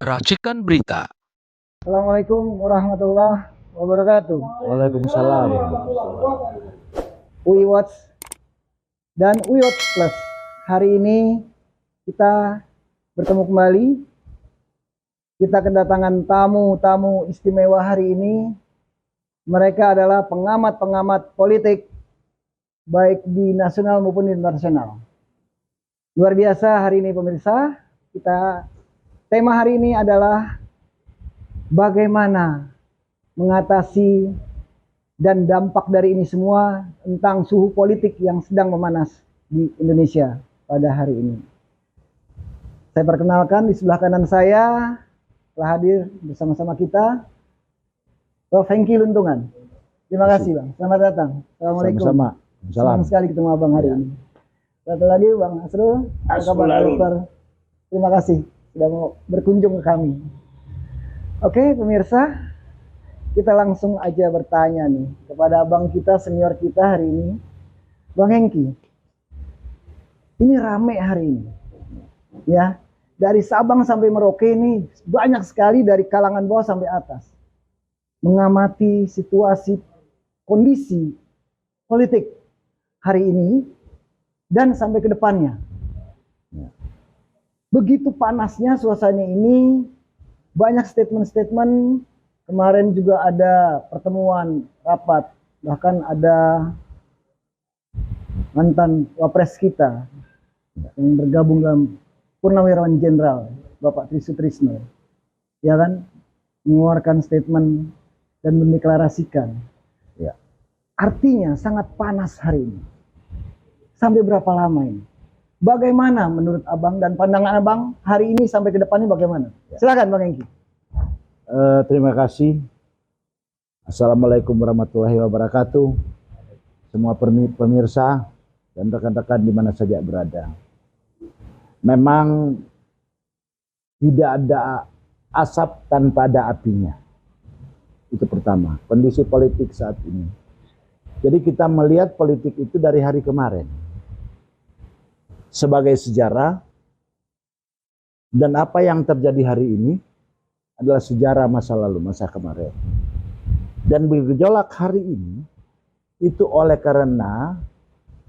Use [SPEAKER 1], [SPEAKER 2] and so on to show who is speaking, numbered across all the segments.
[SPEAKER 1] Racikan berita.
[SPEAKER 2] Assalamualaikum warahmatullahi wabarakatuh.
[SPEAKER 3] Waalaikumsalam.
[SPEAKER 2] Uiwatch dan Uiwatch Plus. Hari ini kita bertemu kembali. Kita kedatangan tamu-tamu istimewa hari ini. Mereka adalah pengamat-pengamat politik baik di nasional maupun internasional. Luar biasa hari ini pemirsa. Tema hari ini adalah bagaimana mengatasi dan dampak dari ini semua tentang suhu politik yang sedang memanas di Indonesia pada hari ini. Saya perkenalkan di sebelah kanan saya telah hadir bersama-sama kita Prof. Hengki Luntungan. Terima kasih Bang, selamat datang. Assalamualaikum.
[SPEAKER 3] Sama-sama.
[SPEAKER 2] Senang sekali ketemu Abang hari ini. Satu lagi Bang Asrul, apa kabar dokter? Terima kasih sudah mau berkunjung ke kami. Oke pemirsa, kita langsung aja bertanya nih kepada abang kita, senior kita hari ini, Bang Hengki. Ini rame hari ini, ya. Dari Sabang sampai Merauke ini banyak sekali dari kalangan bawah sampai atas mengamati situasi kondisi politik hari ini dan sampai ke depannya. Begitu panasnya suasana ini, banyak statement-statement. Kemarin juga ada pertemuan rapat, bahkan ada mantan wapres kita yang bergabung dalam Purnawirawan Jenderal Bapak Tri Sutrisno, ya kan, mengeluarkan statement dan mendeklarasikan. Ya. Artinya sangat panas hari ini. Sampai berapa lama ini? Bagaimana menurut abang dan pandangan abang hari ini sampai ke depannya bagaimana? Silakan Bang Hengki.
[SPEAKER 3] Terima kasih. Assalamualaikum warahmatullahi wabarakatuh. Semua pemirsa dan rekan-rekan di mana saja berada. Memang tidak ada asap tanpa ada apinya. Itu pertama, kondisi politik saat ini. Jadi kita melihat politik itu dari hari kemarin sebagai sejarah, dan apa yang terjadi hari ini adalah sejarah masa lalu, masa kemarin. Dan bergejolak hari ini itu oleh karena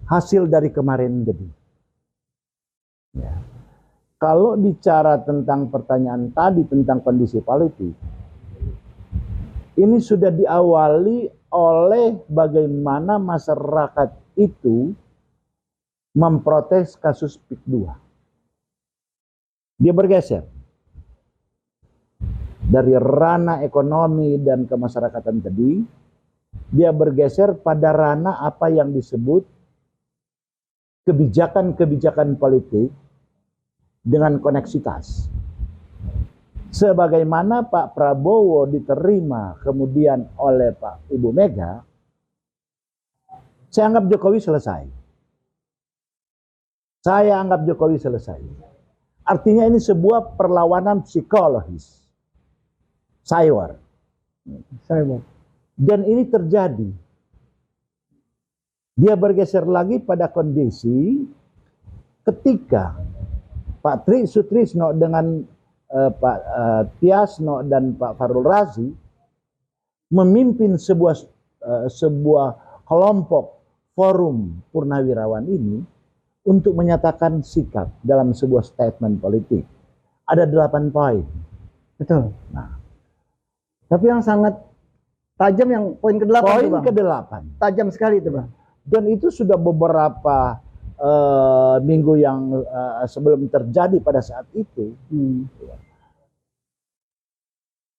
[SPEAKER 3] hasil dari kemarin jadi. Ya. Kalau bicara tentang pertanyaan tadi tentang kondisi politik, ini sudah diawali oleh bagaimana masyarakat itu memprotes kasus PIK 2. Dia bergeser dari ranah ekonomi dan kemasyarakatan tadi, dia bergeser pada ranah apa yang disebut kebijakan-kebijakan politik dengan koneksitas. Sebagaimana Pak Prabowo diterima kemudian oleh Pak Ibu Mega, saya anggap Jokowi selesai. Saya anggap Jokowi selesai. Artinya ini sebuah perlawanan psikologis. Cyber. Dan ini terjadi. Dia bergeser lagi pada kondisi ketika Pak Tri Sutrisno dengan Pak Tiasno dan Pak Farul Razi memimpin sebuah kelompok forum Purnawirawan ini untuk menyatakan sikap dalam sebuah statement politik. Ada 8 poin.
[SPEAKER 2] Betul.
[SPEAKER 3] Nah,
[SPEAKER 2] tapi yang sangat tajam yang poin ke-8.
[SPEAKER 3] Poin ke-8.
[SPEAKER 2] Tajam sekali itu Bang.
[SPEAKER 3] Dan itu sudah beberapa minggu yang sebelum terjadi pada saat itu.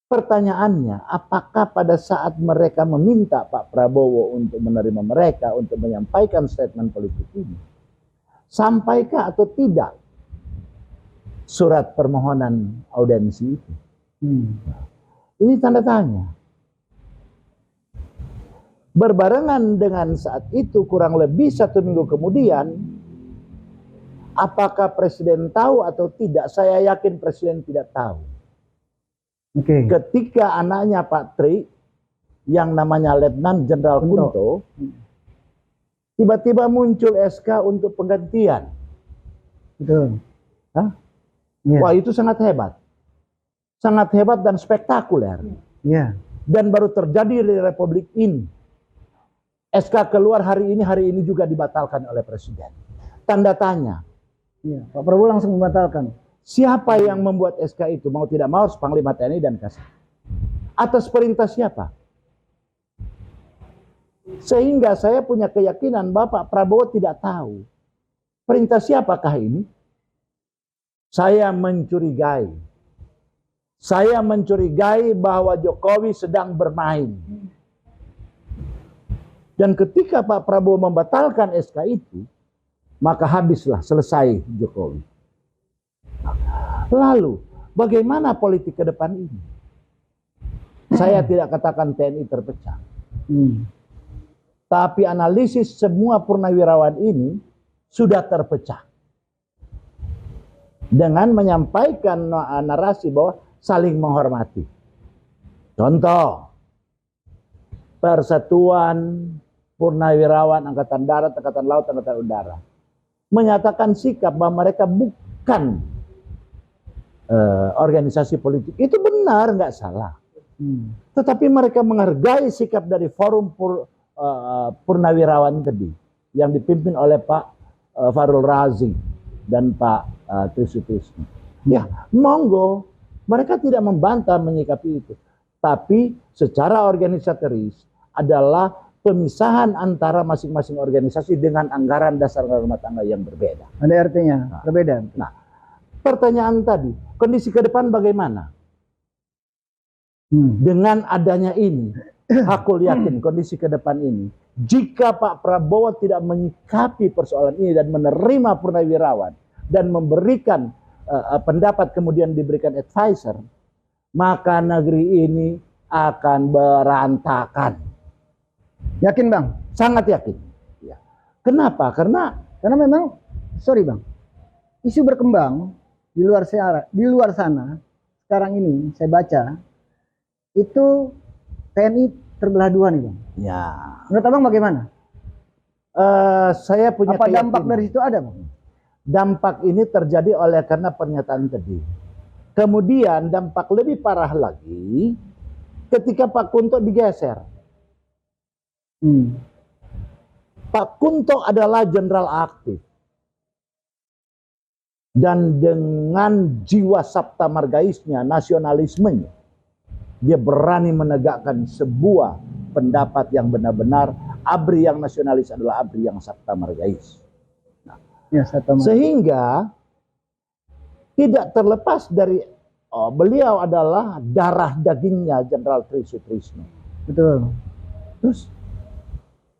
[SPEAKER 3] Pertanyaannya, apakah pada saat mereka meminta Pak Prabowo untuk menerima mereka, untuk menyampaikan statement politik ini, sampaikah atau tidak surat permohonan audiensi itu? Ini tanda tanya. Berbarengan dengan saat itu kurang lebih 1 minggu kemudian, apakah Presiden tahu atau tidak? Saya yakin Presiden tidak tahu. Ketika anaknya Pak Tri, yang namanya Letnan Jenderal Kunto, tiba-tiba muncul SK untuk penggantian.
[SPEAKER 2] Betul.
[SPEAKER 3] Wah, itu sangat hebat. sangat hebat dan spektakuler.
[SPEAKER 2] Iya.
[SPEAKER 3] Dan baru terjadi di Republik ini. SK keluar hari ini juga dibatalkan oleh Presiden. Tanda tanya.
[SPEAKER 2] Iya. Pak Prabowo langsung membatalkan.
[SPEAKER 3] Siapa yang membuat SK itu? Mau tidak mau harus Panglima TNI dan Kasat. Atas perintah siapa? Sehingga saya punya keyakinan Bapak Prabowo tidak tahu perintah siapakah ini. Saya mencurigai bahwa Jokowi sedang bermain. Dan ketika Pak Prabowo membatalkan SK itu, maka habislah, selesai Jokowi. Lalu, bagaimana politik ke depan ini? Saya tidak katakan TNI terpecah. Tapi analisis semua purnawirawan ini sudah terpecah. Dengan menyampaikan narasi bahwa saling menghormati. Contoh, Persatuan Purnawirawan Angkatan Darat, Angkatan Laut, Angkatan Udara menyatakan sikap bahwa mereka bukan organisasi politik. Itu benar, nggak salah. Tetapi mereka menghargai sikap dari forum Purnawirawan tadi yang dipimpin oleh Pak Farul Razi dan Pak Trisutrisno. Ya, monggo, mereka tidak membantah menyikapi itu. Tapi secara organisatoris adalah pemisahan antara masing-masing organisasi dengan anggaran dasar rumah tangga yang berbeda.
[SPEAKER 2] Ada artinya berbeda.
[SPEAKER 3] Nah, pertanyaan tadi, kondisi ke depan bagaimana? Dengan adanya ini, aku yakin kondisi ke depan ini, jika Pak Prabowo tidak menyikapi persoalan ini dan menerima purnawirawan dan memberikan pendapat kemudian diberikan advisor, maka negeri ini akan berantakan.
[SPEAKER 2] Yakin Bang?
[SPEAKER 3] Sangat yakin. Ya. Kenapa? Karena
[SPEAKER 2] memang, sorry Bang, isu berkembang di luar sana sekarang ini saya baca itu TNI terbelah dua nih Bang.
[SPEAKER 3] ya.
[SPEAKER 2] Menurut Abang bagaimana?
[SPEAKER 3] Saya punya
[SPEAKER 2] apa
[SPEAKER 3] keyakinan.
[SPEAKER 2] dampak dari situ ada Bang?
[SPEAKER 3] Dampak ini terjadi oleh karena pernyataan tadi. Kemudian dampak lebih parah lagi ketika Pak Kunto digeser. Pak Kunto adalah jenderal aktif. Dan dengan jiwa sabta margaisnya, nasionalismenya, dia berani menegakkan sebuah pendapat yang benar-benar ABRI yang nasionalis adalah ABRI yang sabta margais. Nah,
[SPEAKER 2] ya,
[SPEAKER 3] sehingga tidak terlepas dari beliau adalah darah dagingnya Jenderal Trisutrisno.
[SPEAKER 2] Betul.
[SPEAKER 3] Terus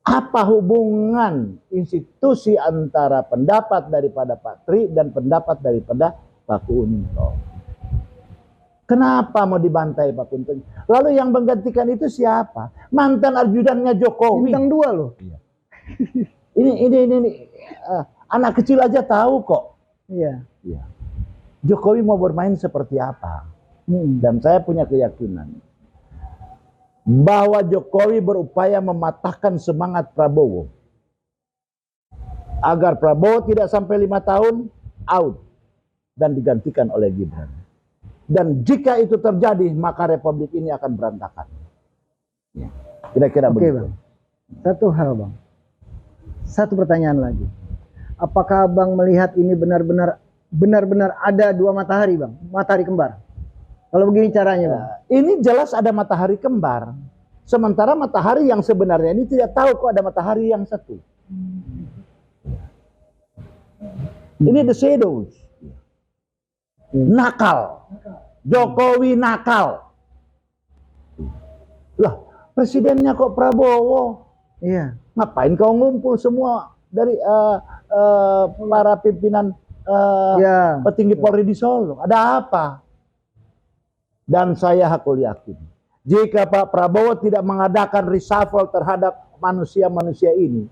[SPEAKER 3] apa hubungan institusi antara pendapat daripada Pak Tri dan pendapat daripada Pak Kunto? Kenapa mau dibantai Pak Kunto? Lalu yang menggantikan itu siapa? Mantan ajudannya Jokowi.
[SPEAKER 2] Bintang 2 loh.
[SPEAKER 3] Ini anak kecil aja tahu kok.
[SPEAKER 2] Iya.
[SPEAKER 3] Jokowi mau bermain seperti apa? Dan saya punya keyakinan bahwa Jokowi berupaya mematahkan semangat Prabowo agar Prabowo tidak sampai 5 tahun out dan digantikan oleh Gibran. Dan jika itu terjadi, maka Republik ini akan berantakan. Kira-kira begitu.
[SPEAKER 2] Bang. Satu hal Bang, satu pertanyaan lagi. Apakah Bang melihat ini benar-benar ada dua matahari Bang, matahari kembar? Kalau begini caranya Bang.
[SPEAKER 3] Ini jelas ada matahari kembar. Sementara matahari yang sebenarnya ini tidak tahu kok ada matahari yang satu. Ini the shadows. Nakal. Jokowi nakal. Lah, presidennya kok Prabowo?
[SPEAKER 2] Iya.
[SPEAKER 3] Ngapain kau ngumpul semua dari para pimpinan petinggi Polri di Solo? Ada apa? Dan saya hakul yakin, jika Pak Prabowo tidak mengadakan reshuffle terhadap manusia-manusia ini,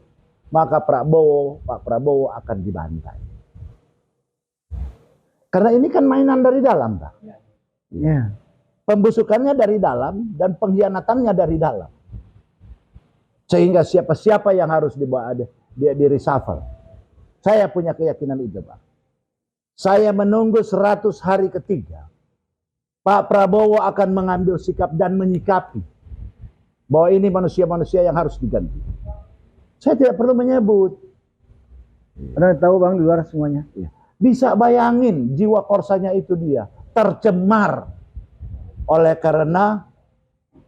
[SPEAKER 3] maka Pak Prabowo akan dibantai. Karena ini kan mainan dari dalam, Pak.
[SPEAKER 2] Ya.
[SPEAKER 3] Pembusukannya dari dalam dan pengkhianatannya dari dalam. Sehingga siapa-siapa yang harus dibawa di reshuffle. Saya punya keyakinan itu, Pak. Saya menunggu 100 hari ketiga. Pak Prabowo akan mengambil sikap dan menyikapi bahwa ini manusia-manusia yang harus diganti. Saya tidak perlu menyebut.
[SPEAKER 2] Anda tahu Bang di luar semuanya.
[SPEAKER 3] Bisa bayangin jiwa korsanya itu dia tercemar oleh karena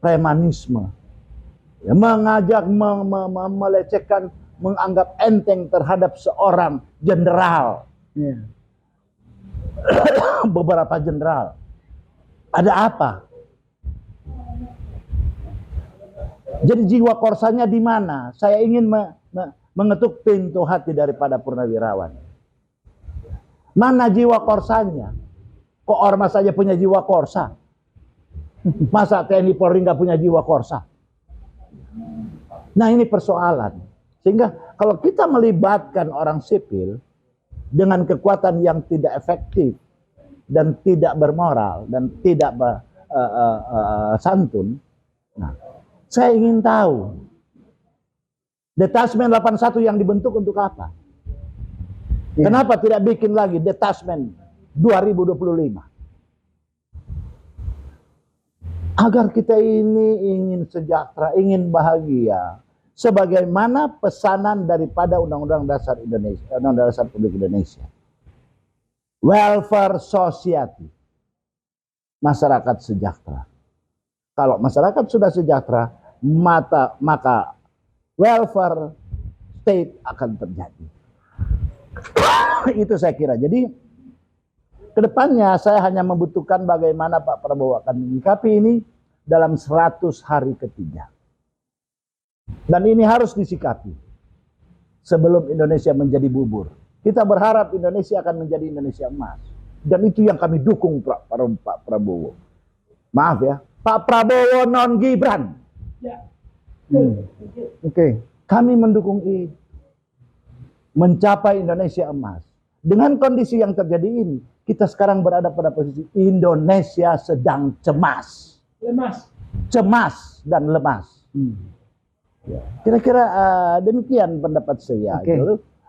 [SPEAKER 3] premanisme. Ya, mengajak, melecehkan, menganggap enteng terhadap seorang jenderal.
[SPEAKER 2] Ya.
[SPEAKER 3] Beberapa jenderal. Ada apa? Jadi jiwa korsanya di mana? Saya ingin mengetuk pintu hati daripada purnawirawan. Mana jiwa korsanya? Kok ormas saja punya jiwa korsa? Masa TNI Polri nggak punya jiwa korsa? Nah ini persoalan. Sehingga kalau kita melibatkan orang sipil dengan kekuatan yang tidak efektif dan tidak bermoral dan tidak santun, nah, saya ingin tahu Detasmen 81 yang dibentuk untuk apa? Ya. Kenapa tidak bikin lagi Detasmen 2025? Agar kita ini ingin sejahtera, ingin bahagia. Sebagaimana pesanan daripada Undang-Undang Dasar Indonesia, Undang-Undang Dasar Republik Indonesia. Welfare society. Masyarakat sejahtera. Kalau masyarakat sudah sejahtera, maka welfare state akan terjadi. Itu saya kira. Jadi kedepannya saya hanya membutuhkan bagaimana Pak Prabowo akan menyikapi ini dalam 100 hari ketiga. Dan ini harus disikapi sebelum Indonesia menjadi bubur. Kita berharap Indonesia akan menjadi Indonesia emas. Dan itu yang kami dukung Pak Prabowo. Maaf ya, Pak Prabowo non Gibran. Ya.
[SPEAKER 2] Oke.
[SPEAKER 3] Kami mendukung itu. Mencapai Indonesia emas. Dengan kondisi yang terjadi ini, kita sekarang berada pada posisi Indonesia sedang cemas. Lemas. Cemas dan lemas. Kira-kira demikian pendapat saya.
[SPEAKER 2] Okay.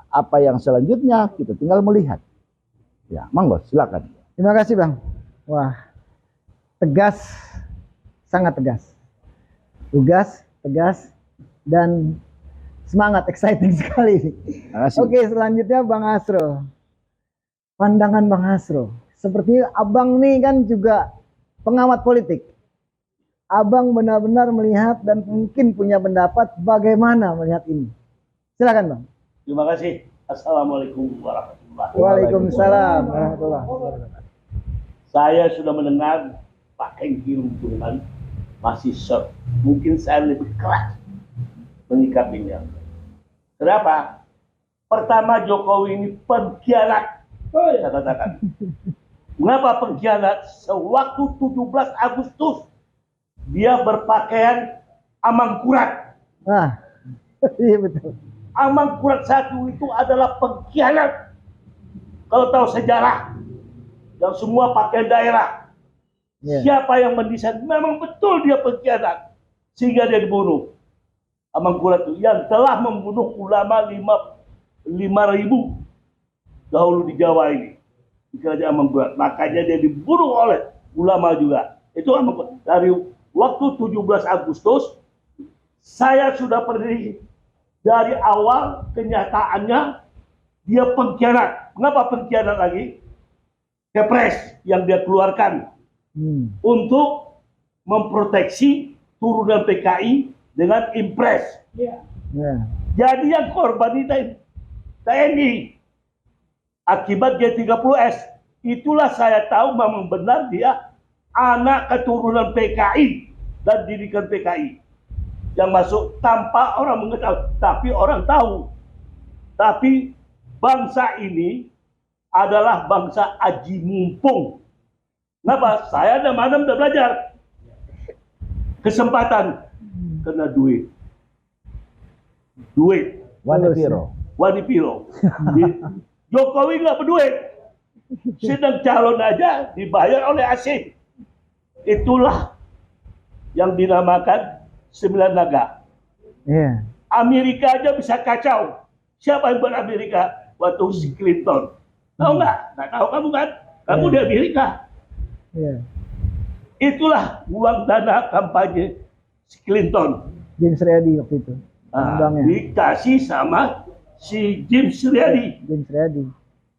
[SPEAKER 3] Apa yang selanjutnya kita tinggal melihat. Ya, monggo silakan.
[SPEAKER 2] Terima kasih Bang. Wah, tegas, sangat tegas. Tugas, tegas, dan semangat, exciting sekali. Oke, selanjutnya Bang Hasro. Pandangan Bang Hasro. Seperti Abang nih kan juga pengamat politik. Abang benar-benar melihat dan mungkin punya pendapat bagaimana melihat ini. Silakan Bang.
[SPEAKER 1] Terima kasih. Assalamualaikum warahmatullahi wabarakatuh.
[SPEAKER 2] Waalaikumsalam warahmatullahi wabarakatuh.
[SPEAKER 1] Saya sudah mendengar Pak Hengki Lumpunan masih shock. Mungkin saya lebih keras menyikapinya. Kenapa? Pertama, Jokowi ini pengkhianat. Saya katakan. Mengapa pengkhianat? Sewaktu 17 Agustus dia berpakaian Amangkurat.
[SPEAKER 2] Nah, iya betul.
[SPEAKER 1] Amangkurat 1 itu adalah pengkhianat. Kalau tahu sejarah, yang semua pakai daerah. Yeah. Siapa yang mendesain? Memang betul dia pengkhianat. Sehingga dia dibunuh. Amangkurat itu yang telah membunuh ulama 5.000 dahulu di Jawa ini. Di kerajaan Amangkurat. Makanya dia dibunuh oleh ulama juga. Itu Amangkurat. Dari waktu 17 Agustus, saya sudah berdiri dari awal kenyataannya dia pengkhianat. Mengapa pengkhianat lagi? Kepres yang dia keluarkan untuk memproteksi turunan PKI dengan impres. Jadi yang korban itu TNI akibat G30S. Itulah saya tahu memang benar dia anak keturunan PKI dan didikan PKI yang masuk tanpa orang mengetahui, tapi orang tahu. Tapi bangsa ini adalah bangsa aji mumpung. Kenapa? Saya dan Madam sudah belajar. Kesempatan kena duit. Duit. Wanipiro. Jokowi nggak berduit. Sedang calon aja dibayar oleh asing. Itulah yang dinamakan 9 naga.
[SPEAKER 2] Yeah.
[SPEAKER 1] Amerika aja bisa kacau. Siapa yang buat Amerika? Waktu si Clinton. Tahu nggak? Nggak tahu kamu kan? Kamu di Amerika.
[SPEAKER 2] Yeah.
[SPEAKER 1] Itulah uang dana kampanye si Clinton.
[SPEAKER 2] James Riyadi waktu itu. Banknya.
[SPEAKER 1] Dikasih sama si James Riyadi.
[SPEAKER 2] James Riyadi.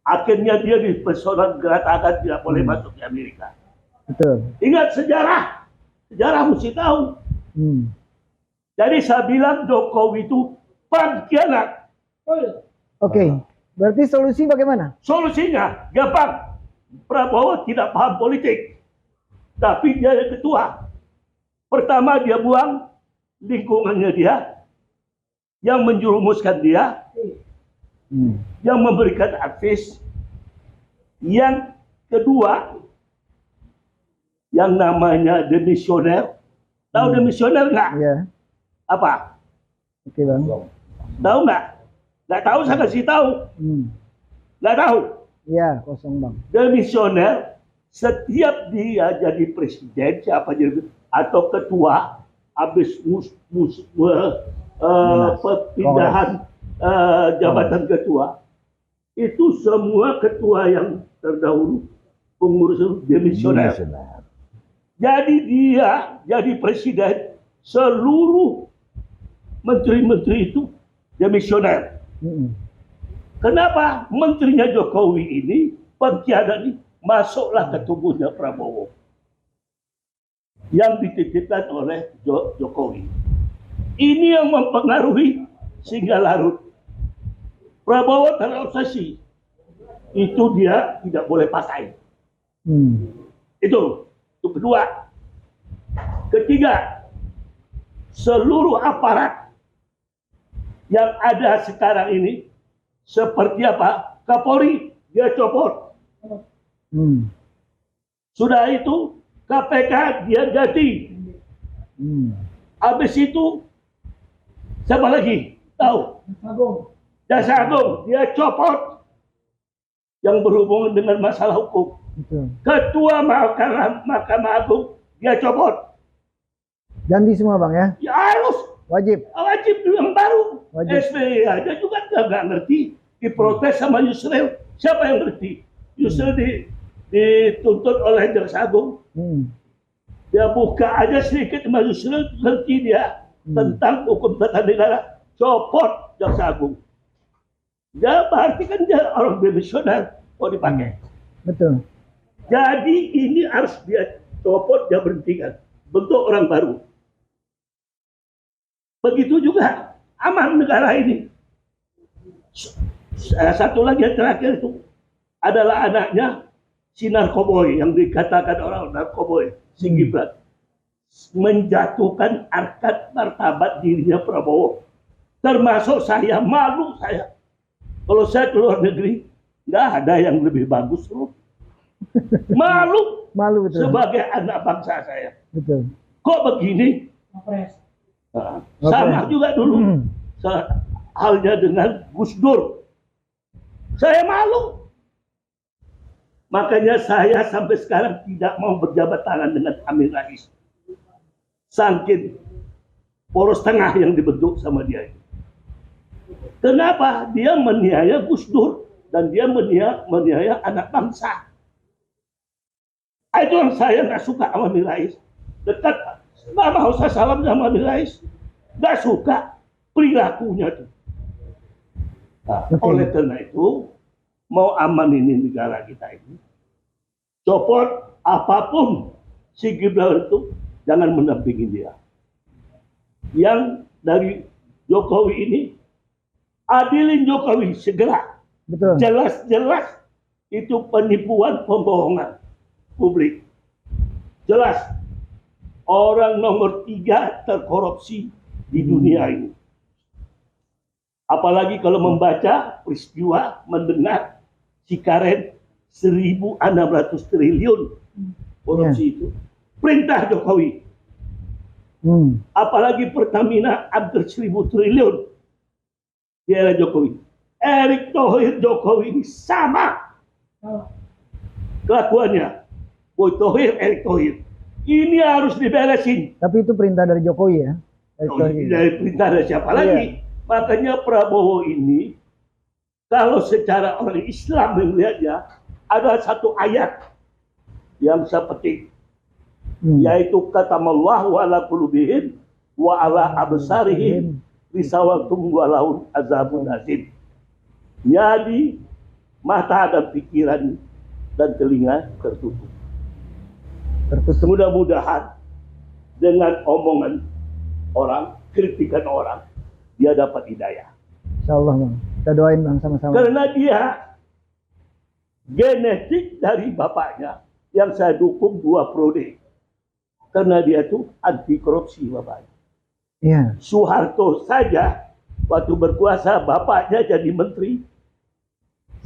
[SPEAKER 1] Akhirnya dia dipersoalkan katakan tidak boleh masuk ke Amerika.
[SPEAKER 2] Betul.
[SPEAKER 1] Ingat sejarah. Sejarah mesti tahu. Jadi saya bilang Jokowi itu pengkhianat.
[SPEAKER 2] Oke. Berarti solusi bagaimana?
[SPEAKER 1] Solusinya gampang. Prabowo tidak paham politik. Tapi dia yang ketua. Pertama dia buang lingkungannya dia. Yang menjerumuskan dia. Yang memberikan advice. Yang kedua, yang namanya demisioner. Tahu demisioner nggak?
[SPEAKER 2] Iya.
[SPEAKER 1] Apa?
[SPEAKER 2] Oke bang.
[SPEAKER 1] Tahu nggak? Nggak tahu saya kasih tahu. Nggak tahu.
[SPEAKER 2] Iya, kosong bang.
[SPEAKER 1] Demisioner, setiap dia jadi presiden, siapa jadi atau ketua, habis perpindahan jabatan ketua, itu semua ketua yang terdahulu pengurus demisioner. Jadi dia jadi presiden, seluruh menteri-menteri itu demisioner. Kenapa menterinya Jokowi ini pengkhianat ini masuklah ke tubuhnya Prabowo yang dititipkan oleh Jokowi. Ini yang mempengaruhi sehingga larut. Prabowo terobsesi. Itu dia tidak boleh pakai. Itu kedua. Ketiga, seluruh aparat yang ada sekarang ini seperti apa? Kapolri dia copot. Sudah itu KPK dia ganti. Habis itu siapa lagi? Tahu? Jaksa Agung dia copot yang berhubungan dengan masalah hukum. Ketua Mahkamah Agung dia copot.
[SPEAKER 2] Ganti semua bang ya?
[SPEAKER 1] Ya harus.
[SPEAKER 2] Wajib.
[SPEAKER 1] Wajib yang baru.
[SPEAKER 2] Wajib.
[SPEAKER 1] SBY aja juga nggak ngerti. Diprotes sama Yusril. Siapa yang ngerti? Yusril dituntut oleh Jaksa Agung. Dia buka aja sedikit sama Yusril, ngerti dia tentang hukum tata negara. Copot Jaksa Agung. Ya berarti kan dia orang demisioner. Oh dipakai.
[SPEAKER 2] Betul.
[SPEAKER 1] Jadi ini harus dia copot, dia berhentikan. Bentuk orang baru. Begitu juga aman negara ini. Satu lagi yang terakhir itu adalah anaknya si narkoboy yang dikatakan orang narkoboy, si Gibran. Menjatuhkan harkat martabat dirinya Prabowo. Termasuk saya, malu saya. Kalau saya keluar negeri, nggak ada yang lebih bagus loh. Malu
[SPEAKER 2] betul.
[SPEAKER 1] Sebagai anak bangsa saya.
[SPEAKER 2] Betul.
[SPEAKER 1] Kok begini? Sama juga dulu halnya dengan Gus Dur. Saya malu. Makanya saya sampai sekarang tidak mau berjabat tangan dengan Amin Rais. Saking poros tengah yang dibentuk sama dia. Kenapa? Dia meniaya Gus Dur dan dia meniaya anak bangsa. Itu yang saya nggak suka sama Amin Rais. Dekat, nggak mau saya salam sama Amin Rais. Nggak suka perilakunya tuh. Nah, oleh karena itu, mau aman ini negara kita ini, copot apapun si Gibran itu, jangan mendampingi dia. Yang dari Jokowi ini, adilin Jokowi segera.
[SPEAKER 2] Betul.
[SPEAKER 1] Jelas-jelas itu penipuan, pembohongan publik. Jelas orang nomor 3 terkorupsi di dunia ini. Apalagi kalau membaca peristiwa, mendengar si Karen 1.600 triliun korupsi itu. Perintah Jokowi. Apalagi Pertamina hampir 1.000 triliun di era Jokowi. Erick Thohir Jokowi ini sama kelakuannya. Boy Thohir, Erick Thohir. Ini harus diberesin.
[SPEAKER 2] Tapi itu perintah dari Jokowi ya?
[SPEAKER 1] Dari perintah dari siapa lagi? Makanya Prabowo ini, kalau secara orang Islam melihatnya, ada satu ayat yang saya petik. yaitu katamallahu ala qulubihim wa ala absarihim risawatum walahum azabun azim. Jadi mata dan pikiran dan telinga tertutup. Mudah-mudahan dengan omongan orang, kritikan orang, dia dapat hidayah.
[SPEAKER 2] Insyaallah Bang. Kita doain Bang sama-sama.
[SPEAKER 1] Karena dia genetik dari bapaknya yang saya dukung 2 periode. Karena dia tuh anti korupsi bapaknya.
[SPEAKER 2] Iya.
[SPEAKER 1] Soeharto saja waktu berkuasa bapaknya jadi menteri.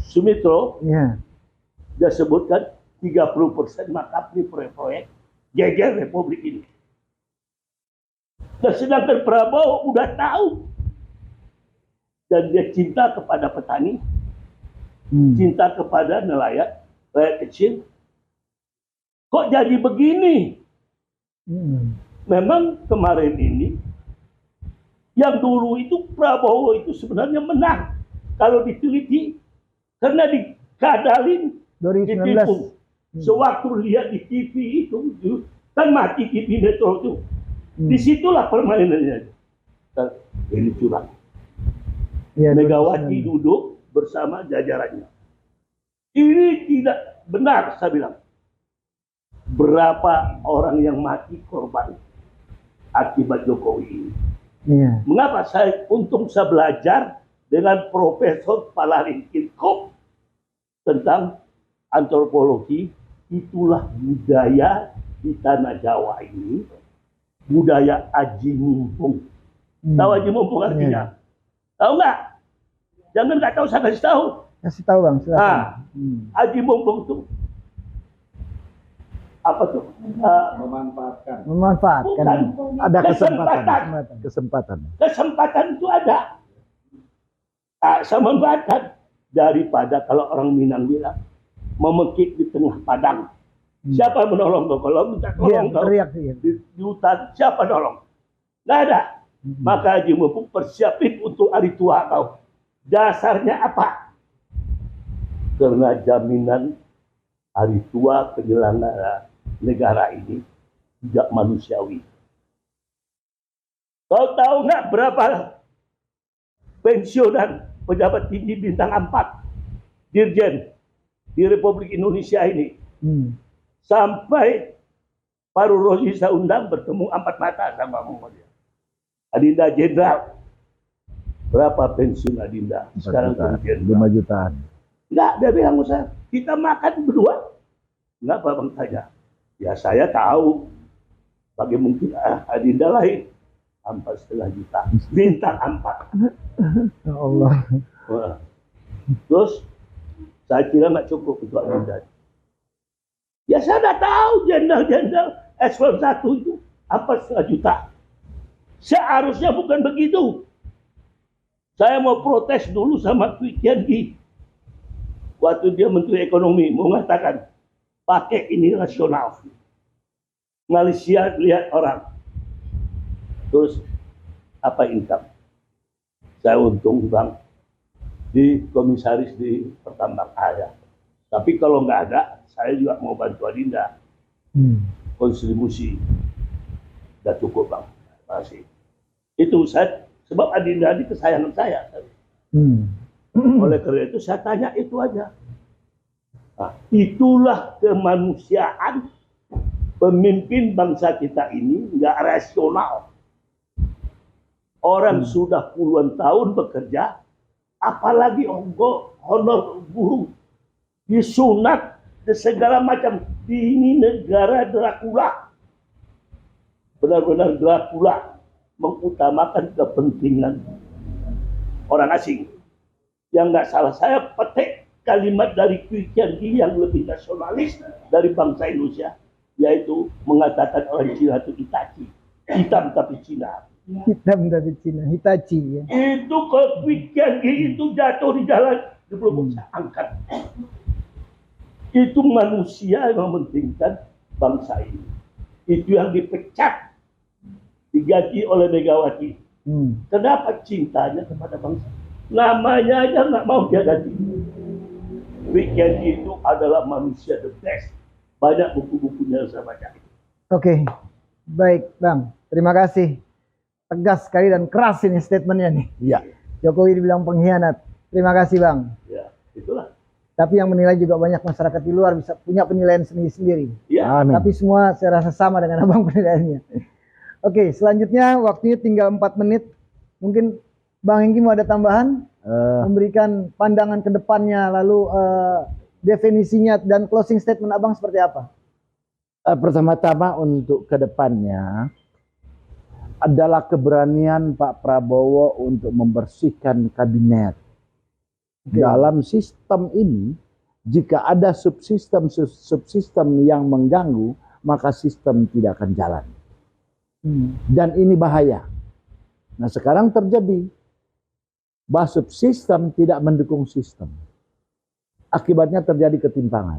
[SPEAKER 1] Sumitro,
[SPEAKER 2] Iya.
[SPEAKER 1] dia sebutkan 30% makapnya proyek-proyek geger Republik ini. Dan sedangkan Prabowo udah tahu. Dan dia cinta kepada petani, cinta kepada nelayan, rakyat kecil. Kok jadi begini? Memang kemarin ini, yang dulu itu Prabowo itu sebenarnya menang. Kalau diteliti, karena dikadalin,
[SPEAKER 2] 2019.
[SPEAKER 1] ditipu. Sewaktu lihat di TV itu, kan mati TV Metro itu. Disitulah permainannya. Ini curang.
[SPEAKER 2] Ya,
[SPEAKER 1] Megawati duduk bersama jajarannya. Ini tidak benar, saya bilang. Berapa orang yang mati korban akibat Jokowi ini?
[SPEAKER 2] Iya.
[SPEAKER 1] Mengapa saya belajar dengan Profesor Palarin Kirkop tentang antropologi? Itulah budaya di tanah Jawa ini, budaya aji mumpung. Tahu aji mumpung artinya? Tahu nggak? Jangan nggak tahu, saya kasih tahu.
[SPEAKER 2] Kasih tahu Bang, silakan.
[SPEAKER 1] Aji mumpung itu apa tuh?
[SPEAKER 3] Memanfaatkan.
[SPEAKER 2] Memanfaatkan.
[SPEAKER 1] Bukan.
[SPEAKER 3] Ada
[SPEAKER 1] Kesempatan. Kesempatan itu ada. Saya memanfaatkan daripada kalau orang Minang bilang memekik di tengah padang. Siapa yang menolong kau? Kalau minta tolong kau
[SPEAKER 2] Teriak sih.
[SPEAKER 1] di hutan, siapa nolong? Nggak ada. Maka Haji Mumpung persiapin untuk hari tua kau. Dasarnya apa? Karena jaminan hari tua penyelenggara negara ini tidak manusiawi. Kau tahu nggak berapa pensiunan pejabat tinggi bintang 4 dirjen di Republik Indonesia ini? Sampai Faru Rozi saya undang bertemu 4 mata sama Muhammadiyah. Adinda Jenderal. Berapa pensiun Adinda? Sekarang pensiun
[SPEAKER 3] 5 jutaan.
[SPEAKER 1] Enggak, dia bilang saya, kita makan berdua. Enggak, Bang saja. Ya saya tahu. Bagi mungkin Adinda lain. 4,5 juta. Bintang 4.
[SPEAKER 2] Ya Allah.
[SPEAKER 1] Wah. Terus, saya kira nggak cukup untuk Adinda. Ya saya udah tahu jenderal-jenderal eselon 1 itu 4,5 juta. Seharusnya bukan begitu. Saya mau protes dulu sama Kwi Kian Gi. Waktu dia Menteri Ekonomi mengatakan pakai ini rasional. Malaysia lihat orang. Terus apa income? Saya untung Bang di komisaris di pertambang ada. Tapi kalau nggak ada, saya juga mau bantu Adinda. Kontribusi. Udah cukup Bang. Terima kasih. Itu saya, sebab Adinda ini kesayangan saya. Oleh karena itu saya tanya itu aja. Nah, itulah kemanusiaan pemimpin bangsa kita ini nggak rasional. Orang sudah puluhan tahun bekerja, apalagi honor guru, disunat, segala macam. Ini negara Dracula. Benar-benar Dracula mengutamakan kepentingan orang asing. Yang nggak salah, saya petik kalimat dari Kwi Kian Gi yang lebih nasionalis dari bangsa Indonesia, yaitu mengatakan orang Cina itu Itachi, hitam tapi Cina.
[SPEAKER 2] Hitam dari Cina, Hitachi ya.
[SPEAKER 1] Itu kalau Kwi Kian Gi itu jatuh di jalan, di belum bisa angkat. Itu manusia yang mementingkan bangsa ini. Itu yang dipecat, diganti oleh Megawati. Kenapa cintanya kepada bangsa? Namanya aja nggak mau dia ganti. Kwi Kian Gi itu adalah manusia the best. Banyak buku-bukunya saya baca.
[SPEAKER 2] Oke, baik Bang. Terima kasih. Tegas sekali dan keras ini statementnya nih.
[SPEAKER 3] Iya.
[SPEAKER 2] Jokowi dibilang pengkhianat. Terima kasih Bang.
[SPEAKER 1] Ya, itulah.
[SPEAKER 2] Tapi yang menilai juga banyak masyarakat di luar bisa punya penilaian sendiri-sendiri.
[SPEAKER 1] Ya,
[SPEAKER 3] Amin.
[SPEAKER 2] Tapi semua saya rasa sama dengan Abang penilaiannya. Oke, selanjutnya waktunya tinggal 4 menit. Mungkin Bang Hengki mau ada tambahan? Memberikan pandangan ke depannya, lalu definisinya dan closing statement Abang seperti apa?
[SPEAKER 3] Pertama-tama untuk kedepannya adalah keberanian Pak Prabowo untuk membersihkan kabinet. Dalam sistem ini, jika ada subsistem yang mengganggu, maka sistem tidak akan jalan. Dan ini bahaya. Nah, sekarang terjadi bahwa subsistem tidak mendukung sistem. Akibatnya terjadi ketimpangan.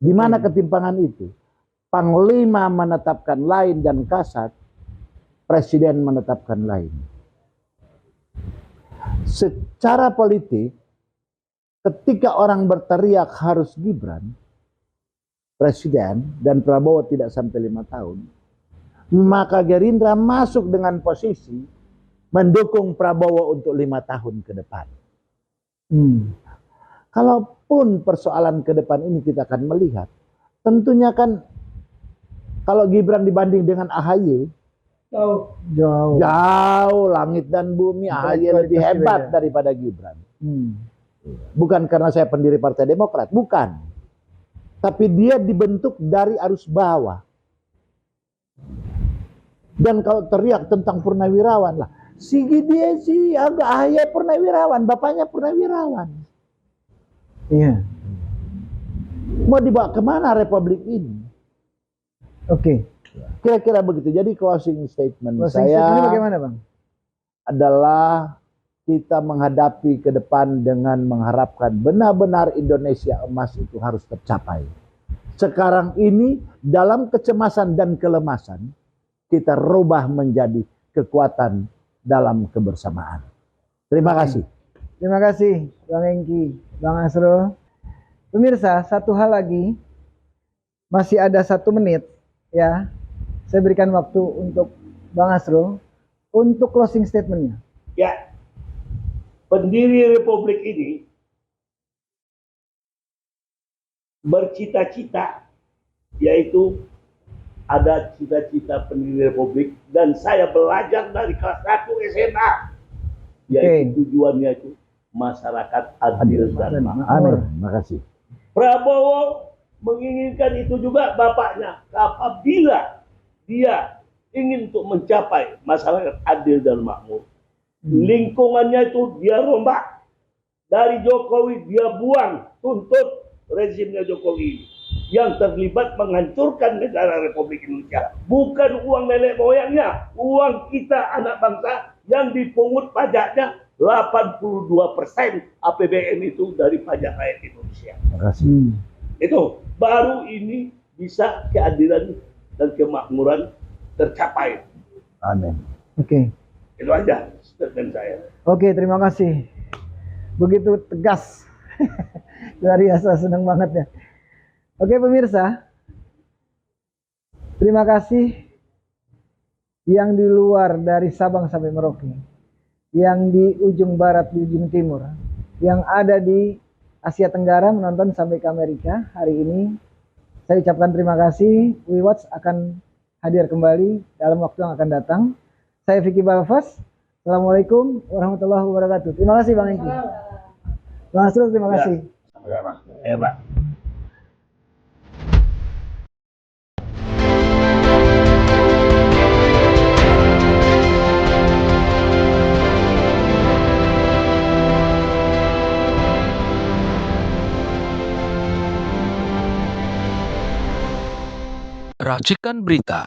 [SPEAKER 3] Di mana ketimpangan itu? Panglima menetapkan lain dan Kasat, Presiden menetapkan lain. Secara politik, ketika orang berteriak harus Gibran, Presiden, dan Prabowo tidak sampai 5 tahun, maka Gerindra masuk dengan posisi mendukung Prabowo untuk 5 tahun ke depan. Kalaupun persoalan ke depan ini kita akan melihat, tentunya kan kalau Gibran dibanding dengan AHY, jauh langit dan bumi. AHY lebih hebat daripada Gibran. Bukan karena saya pendiri Partai Demokrat, bukan. Tapi dia dibentuk dari arus bawah. Dan kalau teriak tentang purnawirawan lah, dia sih agak AHY purnawirawan, bapaknya purnawirawan.
[SPEAKER 2] Iya.
[SPEAKER 3] Mau dibawa kemana republik ini?
[SPEAKER 2] Oke.
[SPEAKER 3] Kira-kira begitu. Jadi closing statement
[SPEAKER 2] Closing
[SPEAKER 3] saya
[SPEAKER 2] statement bagaimana Bang?
[SPEAKER 3] adalah kita menghadapi ke depan dengan mengharapkan benar-benar Indonesia emas itu harus tercapai. Sekarang ini dalam kecemasan dan kelemasan, kita rubah menjadi kekuatan dalam kebersamaan. Terima kasih.
[SPEAKER 2] Terima kasih Bang Hengki, Bang Asrul. Pemirsa, satu hal lagi, masih ada 1 menit ya. Saya berikan waktu untuk Bang Asrul untuk closing statementnya.
[SPEAKER 1] ya. Pendiri republik ini bercita-cita, yaitu ada cita-cita pendiri republik, dan saya belajar dari kelas 1 SMA, yaitu tujuannya itu masyarakat adil dan makmur.
[SPEAKER 3] Amin. Terima kasih.
[SPEAKER 1] Prabowo menginginkan itu juga bapaknya, apabila dia ingin untuk mencapai masyarakat adil dan makmur. Lingkungannya itu dia rombak. Dari Jokowi dia buang, tuntut rezimnya Jokowi yang terlibat menghancurkan negara Republik Indonesia. Bukan uang nenek moyangnya, uang kita anak bangsa yang dipungut pajaknya 82% APBN itu dari pajak rakyat Indonesia.
[SPEAKER 3] Terima kasih.
[SPEAKER 1] Itu baru ini bisa keadilan dan kemakmuran tercapai.
[SPEAKER 3] Amin.
[SPEAKER 2] Oke.
[SPEAKER 1] Itu aja statement saya.
[SPEAKER 2] Oke, terima kasih. Begitu tegas. Luar biasa, senang banget ya. Oke pemirsa, terima kasih yang di luar dari Sabang sampai Merauke, yang di ujung barat, di ujung timur, yang ada di Asia Tenggara menonton sampai ke Amerika hari ini. Saya ucapkan terima kasih. WeWatch akan hadir kembali dalam waktu yang akan datang. Saya Vicky Balfas. Assalamualaikum warahmatullahi wabarakatuh. Terima kasih Bang Hengki. Bang Asrul, terima kasih.
[SPEAKER 1] Hebat.
[SPEAKER 4] Racikan Berita